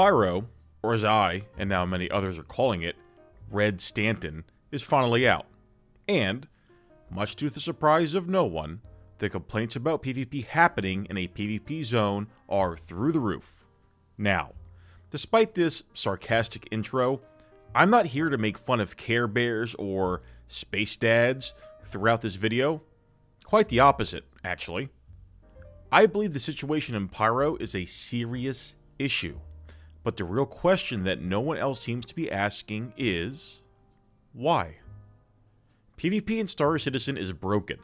Pyro, or as I, and now many others are calling it, Red Stanton, is finally out. And, much to the surprise of no one, the complaints about PvP happening in a PvP zone are through the roof. Now, despite this sarcastic intro, I'm not here to make fun of Carebears or Space Dads throughout this video. Quite the opposite, actually. I believe the situation in Pyro is a serious issue, but the real question that no one else seems to be asking is, why? PvP in Star Citizen is broken,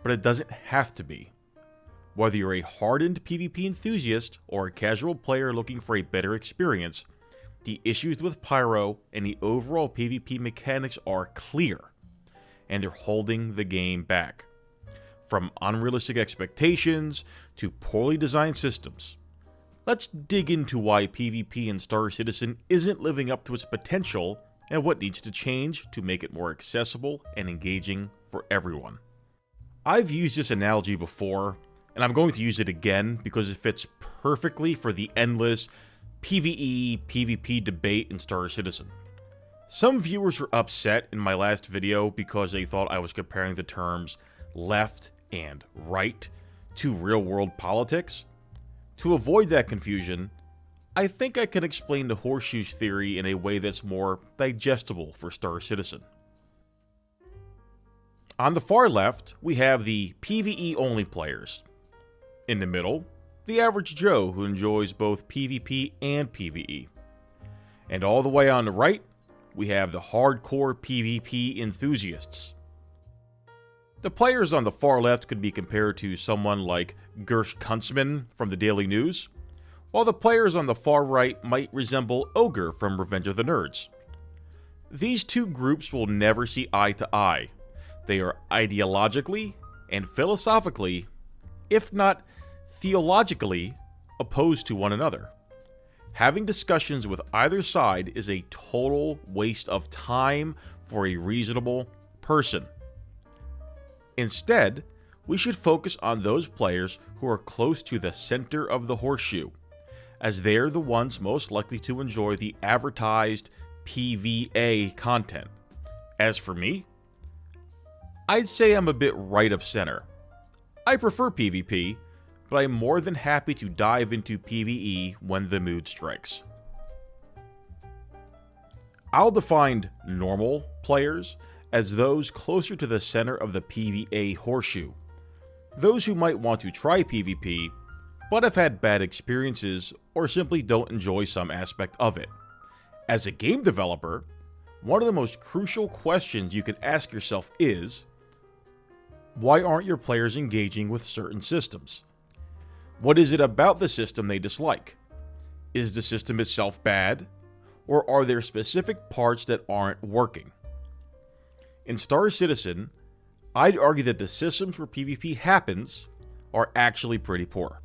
but it doesn't have to be. Whether you're a hardened PvP enthusiast or a casual player looking for a better experience, the issues with Pyro and the overall PvP mechanics are clear, and they're holding the game back. From unrealistic expectations to poorly designed systems. Let's dig into why PvP in Star Citizen isn't living up to its potential and what needs to change to make it more accessible and engaging for everyone. I've used this analogy before, and I'm going to use it again because it fits perfectly for the endless PvE, PvP debate in Star Citizen. Some viewers were upset in my last video because they thought I was comparing the terms left and right to real-world politics. To avoid that confusion, I think I can explain the Horseshoes theory in a way that's more digestible for Star Citizen. On the far left, we have the PvE-only players. In the middle, the average Joe who enjoys both PvP and PvE. And all the way on the right, we have the hardcore PvP enthusiasts. The players on the far left could be compared to someone like Gersh Kuntzman from the Daily News, while the players on the far right might resemble Ogre from Revenge of the Nerds. These two groups will never see eye to eye. They are ideologically and philosophically, if not theologically, opposed to one another. Having discussions with either side is a total waste of time for a reasonable person. Instead, we should focus on those players who are close to the center of the horseshoe, as they're the ones most likely to enjoy the advertised PvA content. As for me, I'd say I'm a bit right of center. I prefer PvP, but I'm more than happy to dive into PvE when the mood strikes. I'll define normal players as those closer to the center of the PvA Horseshoe. Those who might want to try PvP, but have had bad experiences or simply don't enjoy some aspect of it. As a game developer, one of the most crucial questions you can ask yourself is, why aren't your players engaging with certain systems? What is it about the system they dislike? Is the system itself bad? Or are there specific parts that aren't working? In Star Citizen, I'd argue that the systems where PvP happens are actually pretty poor.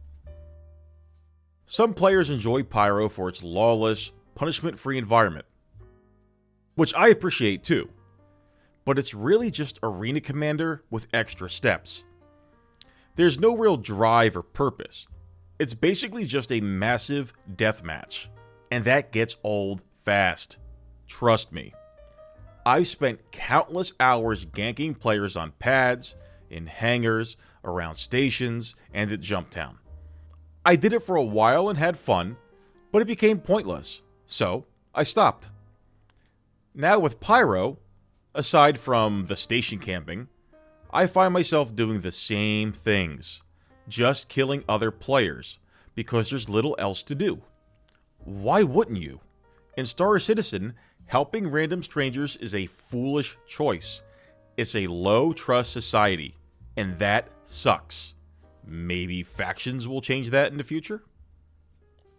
Some players enjoy Pyro for its lawless, punishment-free environment, which I appreciate too, but it's really just Arena Commander with extra steps. There's no real drive or purpose. It's basically just a massive deathmatch, and that gets old fast. Trust me. I've spent countless hours ganking players on pads, in hangars, around stations, and at Jump Town. I did it for a while and had fun, but it became pointless, so I stopped. Now with Pyro, aside from the station camping, I find myself doing the same things, just killing other players, because there's little else to do. Why wouldn't you? In Star Citizen, helping random strangers is a foolish choice. It's a low-trust society, and that sucks. Maybe factions will change that in the future?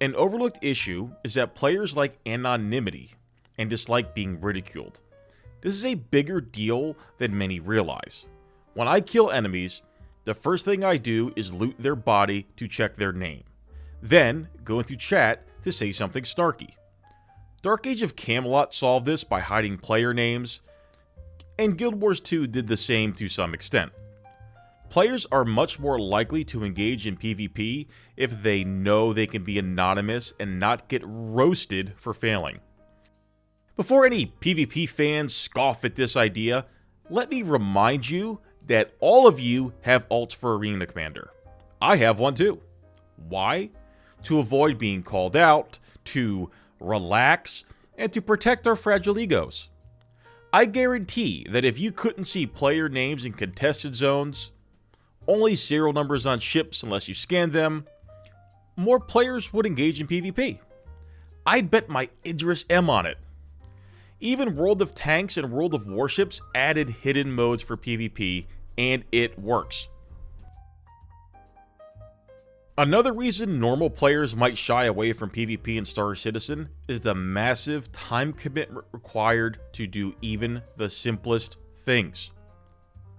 An overlooked issue is that players like anonymity and dislike being ridiculed. This is a bigger deal than many realize. When I kill enemies, the first thing I do is loot their body to check their name. Then, go into chat to say something snarky. Dark Age of Camelot solved this by hiding player names, and Guild Wars 2 did the same to some extent. Players are much more likely to engage in PvP if they know they can be anonymous and not get roasted for failing. Before any PvP fans scoff at this idea, let me remind you that all of you have ults for Arena Commander. I have one too. Why? To avoid being called out, to relax, and to protect our fragile egos. I guarantee that if you couldn't see player names in contested zones, only serial numbers on ships unless you scanned them, more players would engage in PvP. I'd bet my Idris M on it. Even World of Tanks and World of Warships added hidden modes for PvP, and it works. Another reason normal players might shy away from PvP in Star Citizen is the massive time commitment required to do even the simplest things.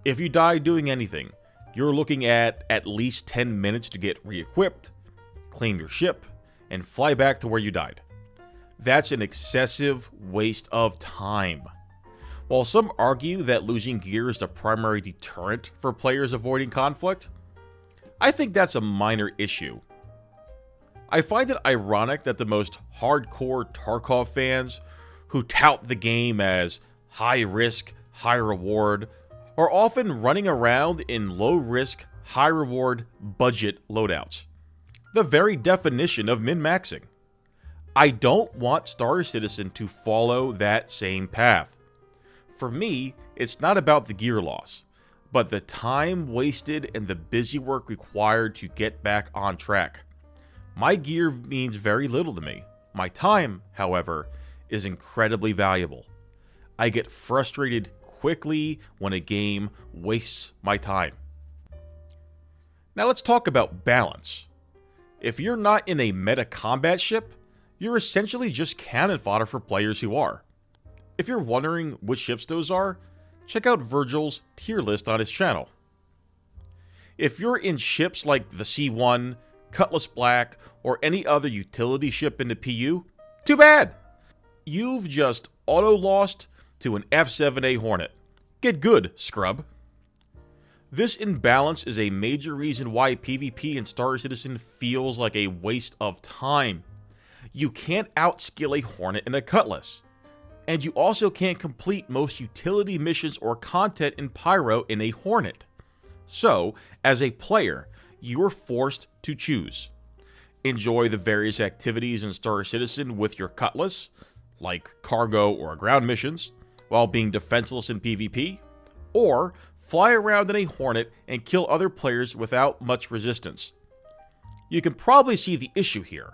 If you die doing anything, you're looking at least 10 minutes to get re-equipped, claim your ship, and fly back to where you died. That's an excessive waste of time. While some argue that losing gear is the primary deterrent for players avoiding conflict, I think that's a minor issue. I find it ironic that the most hardcore Tarkov fans, who tout the game as high risk, high reward, are often running around in low risk, high reward budget loadouts. The very definition of min-maxing. I don't want Star Citizen to follow that same path. For me, it's not about the gear loss, but the time wasted and the busy work required to get back on track. My gear means very little to me. My time, however, is incredibly valuable. I get frustrated quickly when a game wastes my time. Now let's talk about balance. If you're not in a meta combat ship, you're essentially just cannon fodder for players who are. If you're wondering which ships those are, check out Virgil's tier list on his channel. If you're in ships like the C1, Cutlass Black, or any other utility ship in the PU, too bad! You've just auto-lost to an F7A Hornet. Get good, scrub. This imbalance is a major reason why PvP in Star Citizen feels like a waste of time. You can't outskill a Hornet and a Cutlass. And you also can't complete most utility missions or content in Pyro in a Hornet. So, as a player, you're forced to choose. Enjoy the various activities in Star Citizen with your Cutlass, like cargo or ground missions, while being defenseless in PvP, or fly around in a Hornet and kill other players without much resistance. You can probably see the issue here.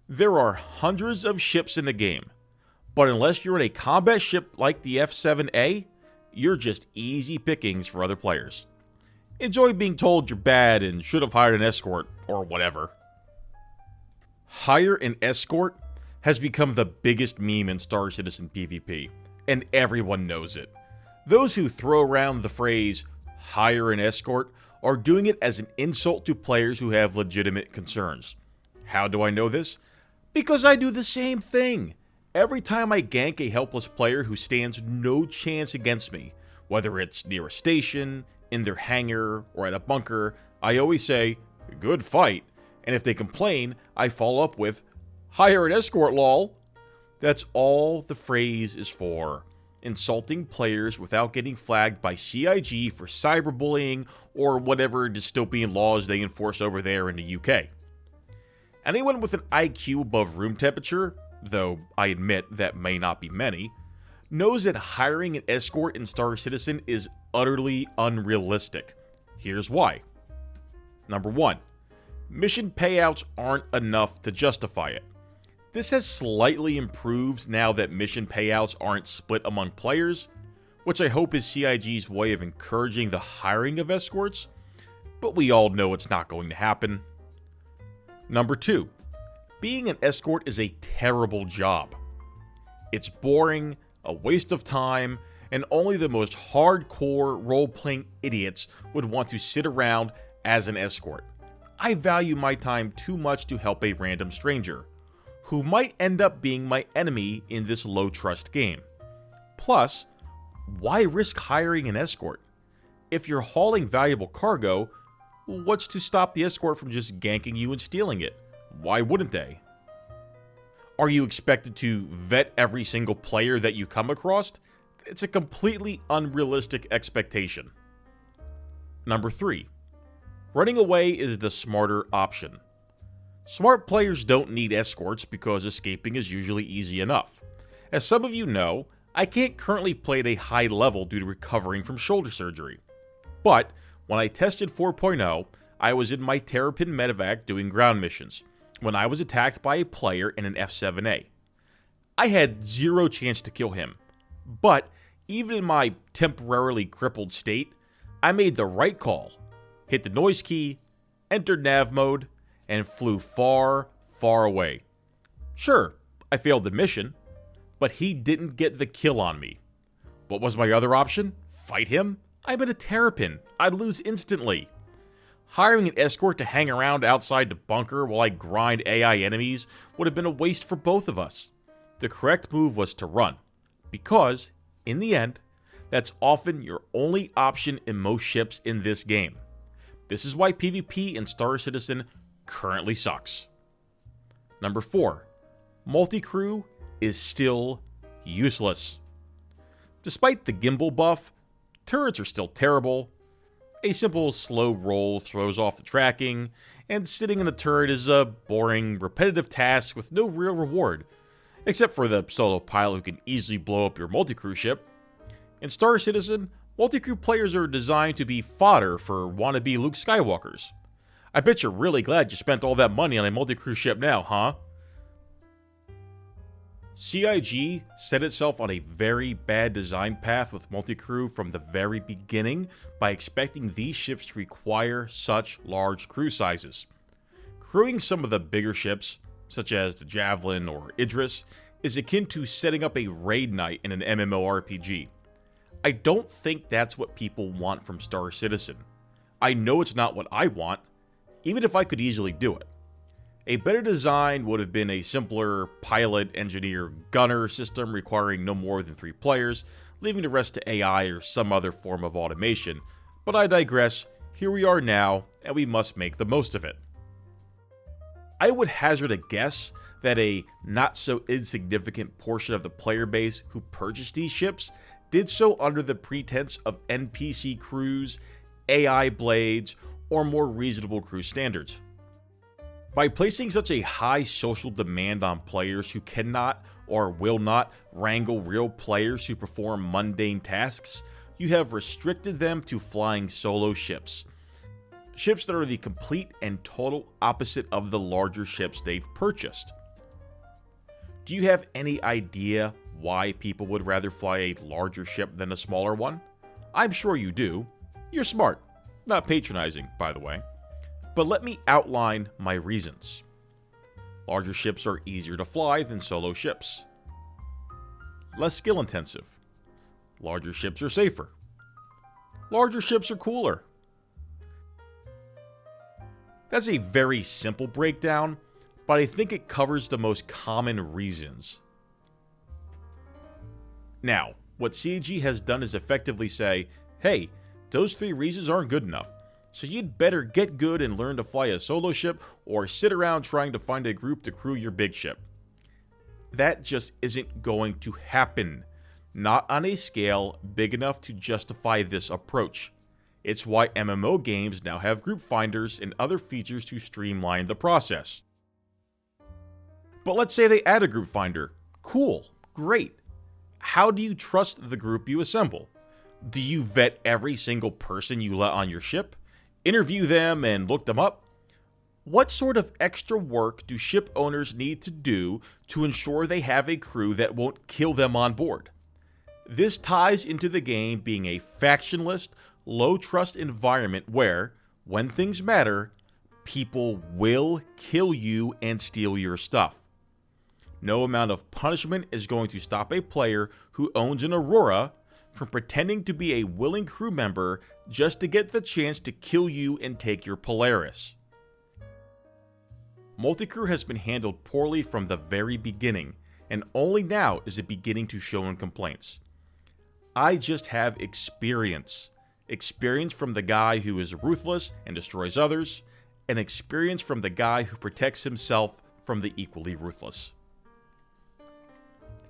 There are hundreds of ships in the game, but unless you're in a combat ship like the F7A, you're just easy pickings for other players. Enjoy being told you're bad and should have hired an escort, or whatever. Hire an escort has become the biggest meme in Star Citizen PvP, and everyone knows it. Those who throw around the phrase, hire an escort, are doing it as an insult to players who have legitimate concerns. How do I know this? Because I do the same thing. Every time I gank a helpless player who stands no chance against me, whether it's near a station, in their hangar, or at a bunker, I always say, good fight, and if they complain, I follow up with, hire an escort lol. That's all the phrase is for. Insulting players without getting flagged by CIG for cyberbullying or whatever dystopian laws they enforce over there in the UK. Anyone with an IQ above room temperature, though I admit that may not be many, knows that hiring an escort in Star Citizen is utterly unrealistic. Here's why. Number 1. Mission payouts aren't enough to justify it. This has slightly improved now that mission payouts aren't split among players, which I hope is CIG's way of encouraging the hiring of escorts, but we all know it's not going to happen. Number 2. Being an escort is a terrible job. It's boring, a waste of time, and only the most hardcore role-playing idiots would want to sit around as an escort. I value my time too much to help a random stranger, who might end up being my enemy in this low-trust game. Plus, why risk hiring an escort? if you're hauling valuable cargo, what's to stop the escort from just ganking you and stealing it? Why wouldn't they? Are you expected to vet every single player that you come across? It's a completely unrealistic expectation. Number 3. Running away is the smarter option. Smart players don't need escorts because escaping is usually easy enough. As some of you know, I can't currently play at a high level due to recovering from shoulder surgery. But when I tested 4.0, I was in my Terrapin medevac doing ground missions, when I was attacked by a player in an F7A. I had zero chance to kill him, but even in my temporarily crippled state, I made the right call, hit the noise key, entered nav mode, and flew far, far away. Sure, I failed the mission, but he didn't get the kill on me. What was my other option? Fight him? I'm in a Terrapin. I'd lose instantly. Hiring an escort to hang around outside the bunker while I grind AI enemies would have been a waste for both of us. The correct move was to run, because, in the end, that's often your only option in most ships in this game. This is why PvP in Star Citizen currently sucks. Number 4. Multi-crew is still useless. Despite the gimbal buff, turrets are still terrible. A simple slow roll throws off the tracking, and sitting in a turret is a boring, repetitive task with no real reward, except for the solo pilot who can easily blow up your multi-crew ship. In Star Citizen, multi-crew players are designed to be fodder for wannabe Luke Skywalkers. I bet you're really glad you spent all that money on a multi-crew ship now, huh? CIG set itself on a very bad design path with multi-crew from the very beginning by expecting these ships to require such large crew sizes. Crewing some of the bigger ships, such as the Javelin or Idris, is akin to setting up a raid night in an MMORPG. I don't think that's what people want from Star Citizen. I know it's not what I want, even if I could easily do it. A better design would have been a simpler pilot, engineer, gunner system requiring no more than 3 players, leaving the rest to AI or some other form of automation, but I digress. Here we are now, and we must make the most of it. I would hazard a guess that a not so insignificant portion of the player base who purchased these ships did so under the pretense of NPC crews, AI blades, or more reasonable crew standards. By placing such a high social demand on players who cannot or will not wrangle real players who perform mundane tasks, you have restricted them to flying solo ships. Ships that are the complete and total opposite of the larger ships they've purchased. Do you have any idea why people would rather fly a larger ship than a smaller one? I'm sure you do. You're smart. Not patronizing, by the way. But let me outline my reasons. Larger ships are easier to fly than solo ships. Less skill intensive. Larger ships are safer. Larger ships are cooler. That's a very simple breakdown, but I think it covers the most common reasons. Now, what CG has done is effectively say, hey, those 3 reasons aren't good enough. So you'd better get good and learn to fly a solo ship or sit around trying to find a group to crew your big ship. That just isn't going to happen. Not on a scale big enough to justify this approach. It's why MMO games now have group finders and other features to streamline the process. But let's say they add a group finder. Cool, great. How do you trust the group you assemble? Do you vet every single person you let on your ship? Interview them and look them up? What sort of extra work do ship owners need to do to ensure they have a crew that won't kill them on board? This ties into the game being a factionless, low-trust environment where, when things matter, people will kill you and steal your stuff. No amount of punishment is going to stop a player who owns an Aurora from pretending to be a willing crew member just to get the chance to kill you and take your Polaris. Multicrew has been handled poorly from the very beginning, and only now is it beginning to show in complaints. I just have experience. experience from the guy who is ruthless and destroys others, and experience from the guy who protects himself from the equally ruthless.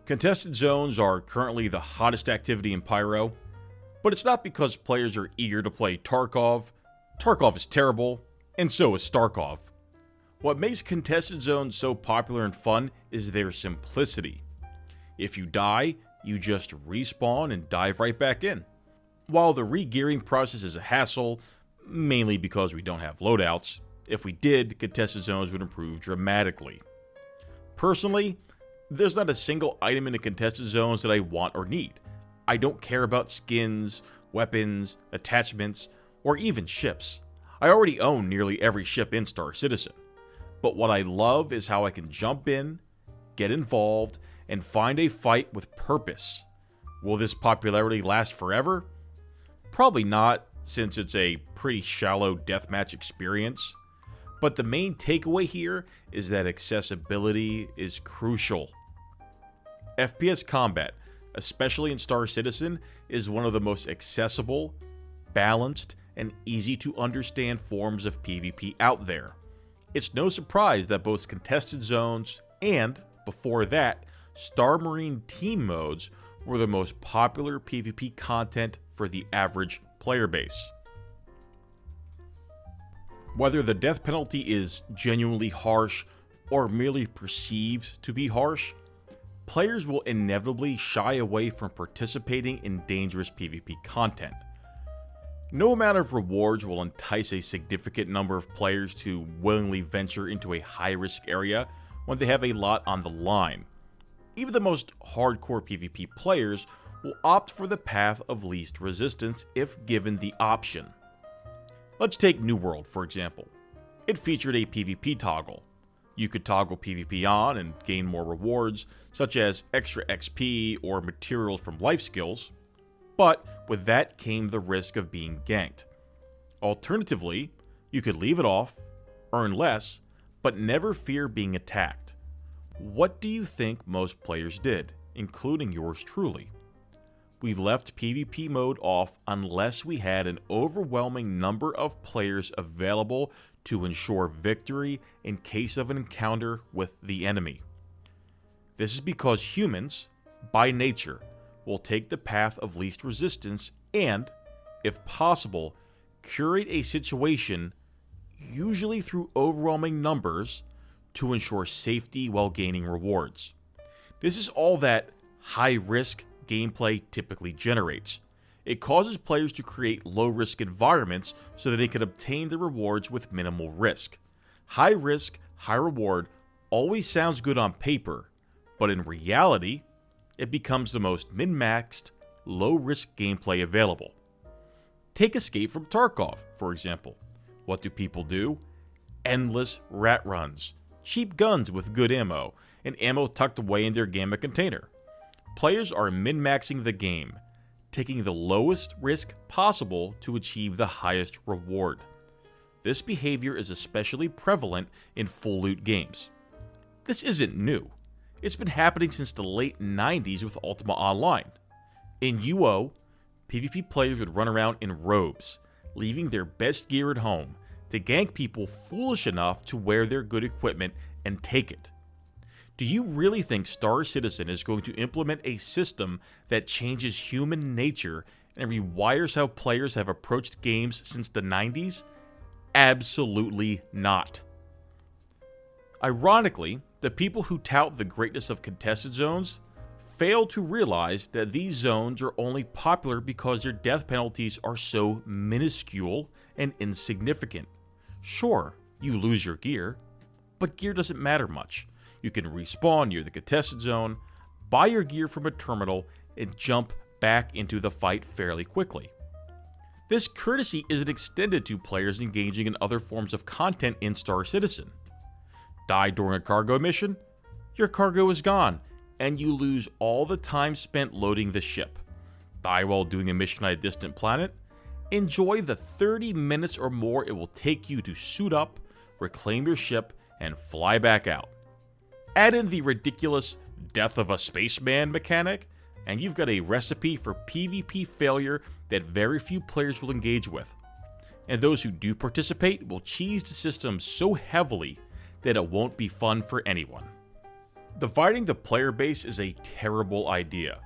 Contested zones are currently the hottest activity in Pyro, but it's not because players are eager to play Tarkov. Tarkov is terrible, and so is Starkov. What makes contested zones so popular and fun is their simplicity. If you die, you just respawn and dive right back in. While the re-gearing process is a hassle, mainly because we don't have loadouts, if we did, contested zones would improve dramatically. Personally, there's not a single item in the contested zones that I want or need. I don't care about skins, weapons, attachments, or even ships. I already own nearly every ship in Star Citizen. But what I love is how I can jump in, get involved, and find a fight with purpose. Will this popularity last forever? Probably not, since it's a pretty shallow deathmatch experience. But the main takeaway here is that accessibility is crucial. FPS combat, especially in Star Citizen, is one of the most accessible, balanced, and easy to understand forms of PvP out there. It's no surprise that both contested zones and, before that, Star Marine team modes were the most popular PvP content for the average player base. Whether the death penalty is genuinely harsh or merely perceived to be harsh, players will inevitably shy away from participating in dangerous PvP content. No amount of rewards will entice a significant number of players to willingly venture into a high-risk area when they have a lot on the line. Even the most hardcore PvP players will opt for the path of least resistance if given the option. Let's take New World, for example. It featured a PvP toggle. You could toggle PvP on and gain more rewards, such as extra XP or materials from life skills, but with that came the risk of being ganked. Alternatively, you could leave it off, earn less, but never fear being attacked. What do you think most players did, including yours truly? We left PvP mode off unless we had an overwhelming number of players available to ensure victory in case of an encounter with the enemy. This is because humans, by nature, will take the path of least resistance and, if possible, curate a situation, usually through overwhelming numbers, to ensure safety while gaining rewards. This is all that high-risk gameplay typically generates. It causes players to create low-risk environments so that they can obtain the rewards with minimal risk. High risk, high reward always sounds good on paper, but in reality, it becomes the most min-maxed, low-risk gameplay available. Take Escape from Tarkov, for example. What do people do? Endless rat runs, cheap guns with good ammo, and ammo tucked away in their gamma container. Players are min-maxing the game, taking the lowest risk possible to achieve the highest reward. This behavior is especially prevalent in full loot games. This isn't new. It's been happening since the late 90s with Ultima Online. In UO, PvP players would run around in robes, leaving their best gear at home, to gank people foolish enough to wear their good equipment and take it. Do you really think Star Citizen is going to implement a system that changes human nature and rewires how players have approached games since the 90s? Absolutely not. Ironically, the people who tout the greatness of contested zones fail to realize that these zones are only popular because their death penalties are so minuscule and insignificant. Sure, you lose your gear, but gear doesn't matter much. You can respawn near the contested zone, buy your gear from a terminal, and jump back into the fight fairly quickly. This courtesy isn't extended to players engaging in other forms of content in Star Citizen. Die during a cargo mission? Your cargo is gone, and you lose all the time spent loading the ship. Die while doing a mission on a distant planet? Enjoy the 30 minutes or more it will take you to suit up, reclaim your ship, and fly back out. Add in the ridiculous death of a spaceman mechanic, and you've got a recipe for PvP failure that very few players will engage with, and those who do participate will cheese the system so heavily that it won't be fun for anyone. Dividing the player base is a terrible idea.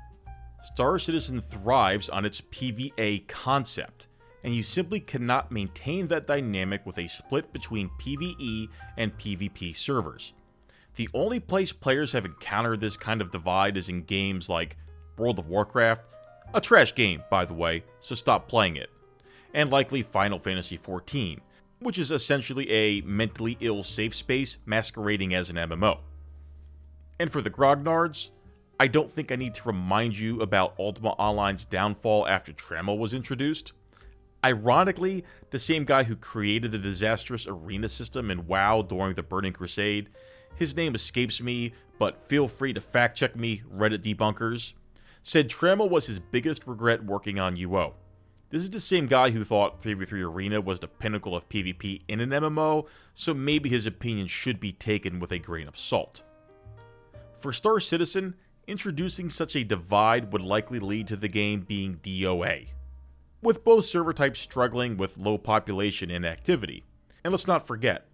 Star Citizen thrives on its PvA concept, and you simply cannot maintain that dynamic with a split between PvE and PvP servers. The only place players have encountered this kind of divide is in games like World of Warcraft, a trash game, by the way, so stop playing it, and likely Final Fantasy XIV, which is essentially a mentally ill safe space masquerading as an MMO. And for the grognards, I don't think I need to remind you about Ultima Online's downfall after Trammel was introduced. Ironically, the same guy who created the disastrous arena system in WoW during the Burning Crusade, his name escapes me, but feel free to fact check me, Reddit debunkers, said Trammel was his biggest regret working on UO. This is the same guy who thought 3v3 Arena was the pinnacle of PvP in an MMO, so maybe his opinion should be taken with a grain of salt. For Star Citizen, introducing such a divide would likely lead to the game being DOA, with both server types struggling with low population and activity. And let's not forget,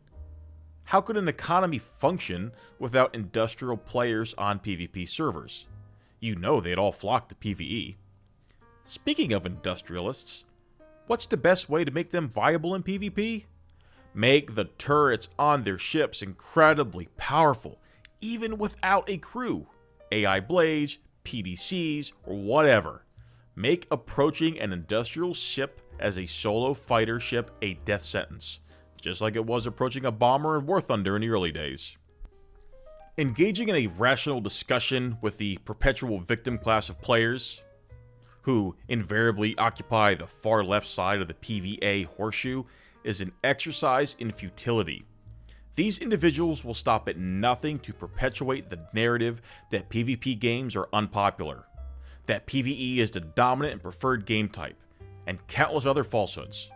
how could an economy function without industrial players on PvP servers? You know they'd all flock to PvE. Speaking of industrialists, what's the best way to make them viable in PvP? Make the turrets on their ships incredibly powerful, even without a crew. AI blades, PDCs, or whatever. Make approaching an industrial ship as a solo fighter ship a death sentence, just like it was approaching a bomber in War Thunder in the early days. Engaging in a rational discussion with the perpetual victim class of players, who invariably occupy the far left side of the PVA Horseshoe, is an exercise in futility. These individuals will stop at nothing to perpetuate the narrative that PvP games are unpopular, that PvE is the dominant and preferred game type, and countless other falsehoods.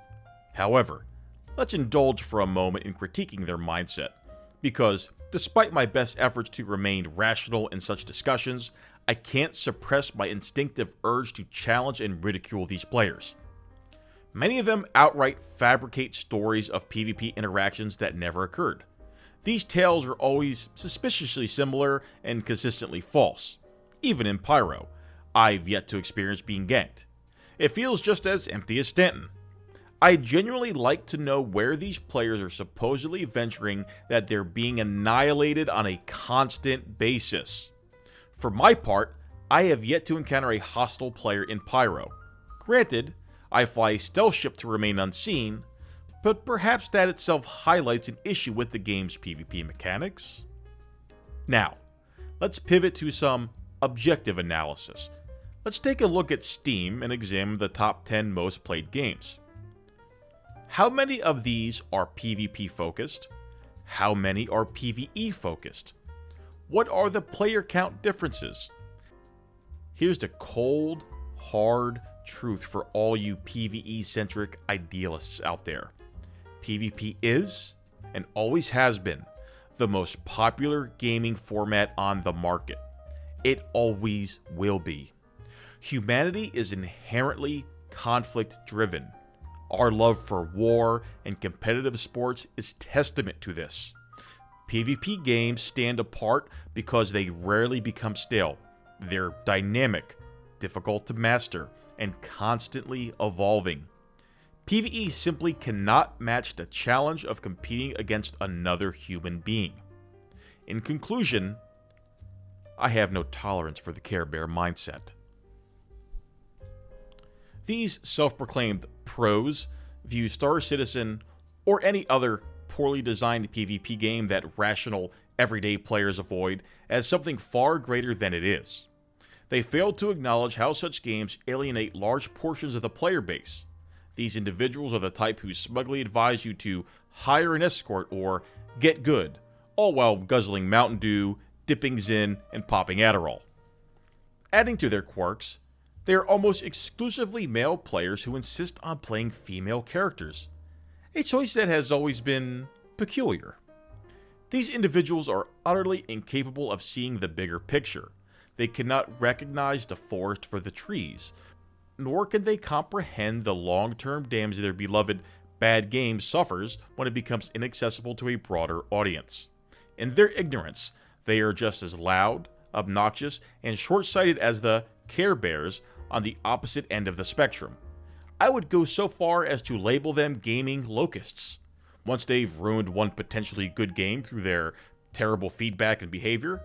However, let's indulge for a moment in critiquing their mindset, because despite my best efforts to remain rational in such discussions, I can't suppress my instinctive urge to challenge and ridicule these players. Many of them outright fabricate stories of PvP interactions that never occurred. These tales are always suspiciously similar and consistently false. Even in Pyro, I've yet to experience being ganked. It feels just as empty as Stanton. I genuinely like to know where these players are supposedly venturing that they're being annihilated on a constant basis. For my part, I have yet to encounter a hostile player in Pyro. Granted, I fly a stealth ship to remain unseen, but perhaps that itself highlights an issue with the game's PvP mechanics. Now, let's pivot to some objective analysis. Let's take a look at Steam and examine the top 10 most played games. How many of these are PvP focused? How many are PvE focused? What are the player count differences? Here's the cold, hard truth for all you PvE-centric idealists out there. PvP is, and always has been, the most popular gaming format on the market. It always will be. Humanity is inherently conflict-driven. Our love for war and competitive sports is testament to this. PvP games stand apart because they rarely become stale. They're dynamic, difficult to master, and constantly evolving. PvE simply cannot match the challenge of competing against another human being. In conclusion, I have no tolerance for the Carebear mindset. These self-proclaimed pros view Star Citizen or any other poorly designed PvP game that rational, everyday players avoid as something far greater than it is. They fail to acknowledge how such games alienate large portions of the player base. These individuals are the type who smugly advise you to hire an escort or get good, all while guzzling Mountain Dew, dipping Zin, and popping Adderall. Adding to their quirks, they are almost exclusively male players who insist on playing female characters, a choice that has always been peculiar. These individuals are utterly incapable of seeing the bigger picture. They cannot recognize the forest for the trees, nor can they comprehend the long-term damage their beloved bad game suffers when it becomes inaccessible to a broader audience. In their ignorance, they are just as loud, obnoxious, and short-sighted as the Carebears on the opposite end of the spectrum. I would go so far as to label them gaming locusts. Once they've ruined one potentially good game through their terrible feedback and behavior,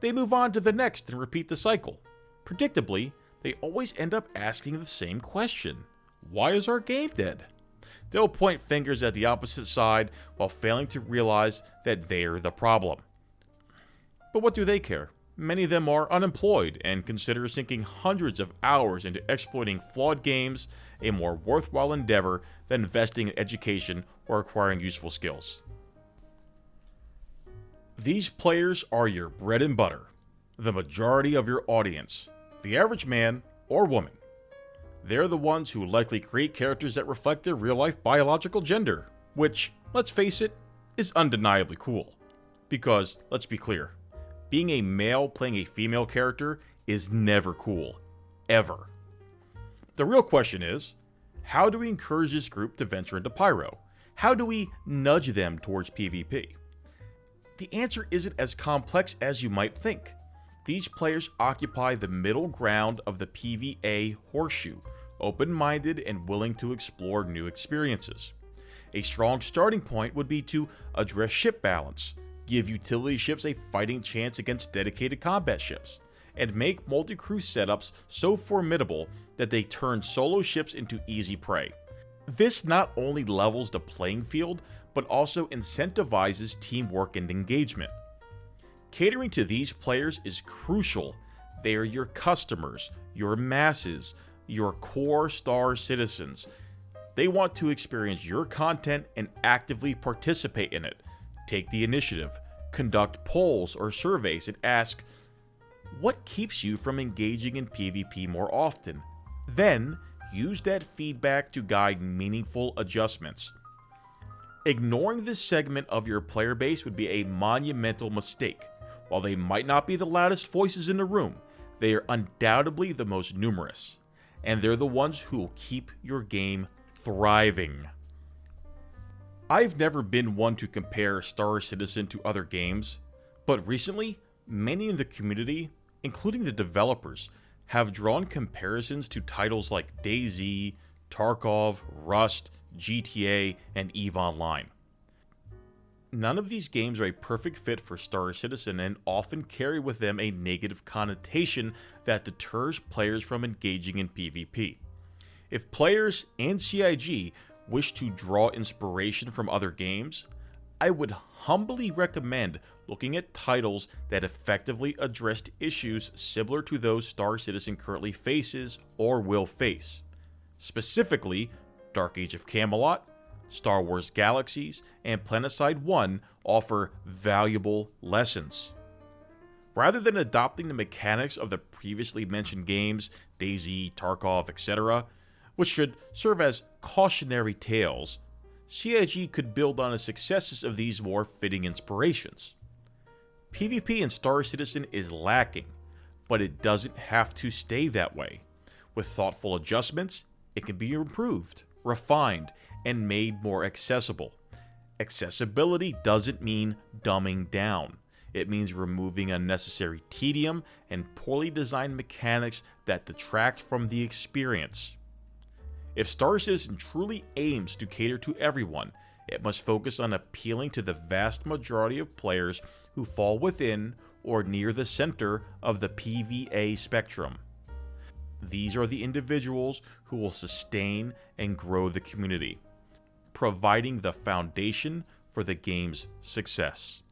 they move on to the next and repeat the cycle. Predictably, they always end up asking the same question: why is our game dead? They'll point fingers at the opposite side while failing to realize that they're the problem. But what do they care? Many of them are unemployed and consider sinking hundreds of hours into exploiting flawed games a more worthwhile endeavor than investing in education or acquiring useful skills. These players are your bread and butter, the majority of your audience, the average man or woman. They're the ones who likely create characters that reflect their real-life biological gender, which, let's face it, is undeniably cool. Because, let's be clear, being a male playing a female character is never cool. Ever. The real question is, how do we encourage this group to venture into Pyro? How do we nudge them towards PvP? The answer isn't as complex as you might think. These players occupy the middle ground of the PvA Horseshoe, open-minded and willing to explore new experiences. A strong starting point would be to address ship balance, give utility ships a fighting chance against dedicated combat ships, and make multi-crew setups so formidable that they turn solo ships into easy prey. This not only levels the playing field, but also incentivizes teamwork and engagement. Catering to these players is crucial. They are your customers, your masses, your core star citizens. They want to experience your content and actively participate in it. Take the initiative, conduct polls or surveys, and ask, what keeps you from engaging in PvP more often? Then, use that feedback to guide meaningful adjustments. Ignoring this segment of your player base would be a monumental mistake. While they might not be the loudest voices in the room, they are undoubtedly the most numerous, and they're the ones who will keep your game thriving. I've never been one to compare Star Citizen to other games, but recently, many in the community, including the developers, have drawn comparisons to titles like DayZ, Tarkov, Rust, GTA, and EVE Online. None of these games are a perfect fit for Star Citizen and often carry with them a negative connotation that deters players from engaging in PvP. If players and CIG wish to draw inspiration from other games, I would humbly recommend looking at titles that effectively addressed issues similar to those Star Citizen currently faces or will face. Specifically, Dark Age of Camelot, Star Wars Galaxies, and Planetside 1 offer valuable lessons. Rather than adopting the mechanics of the previously mentioned games, DayZ, Tarkov, etc., which should serve as cautionary tales, CIG could build on the successes of these more fitting inspirations. PvP in Star Citizen is lacking, but it doesn't have to stay that way. With thoughtful adjustments, it can be improved, refined, and made more accessible. Accessibility doesn't mean dumbing down. It means removing unnecessary tedium and poorly designed mechanics that detract from the experience. If Star Citizen truly aims to cater to everyone, it must focus on appealing to the vast majority of players who fall within or near the center of the PvA spectrum. These are the individuals who will sustain and grow the community, providing the foundation for the game's success.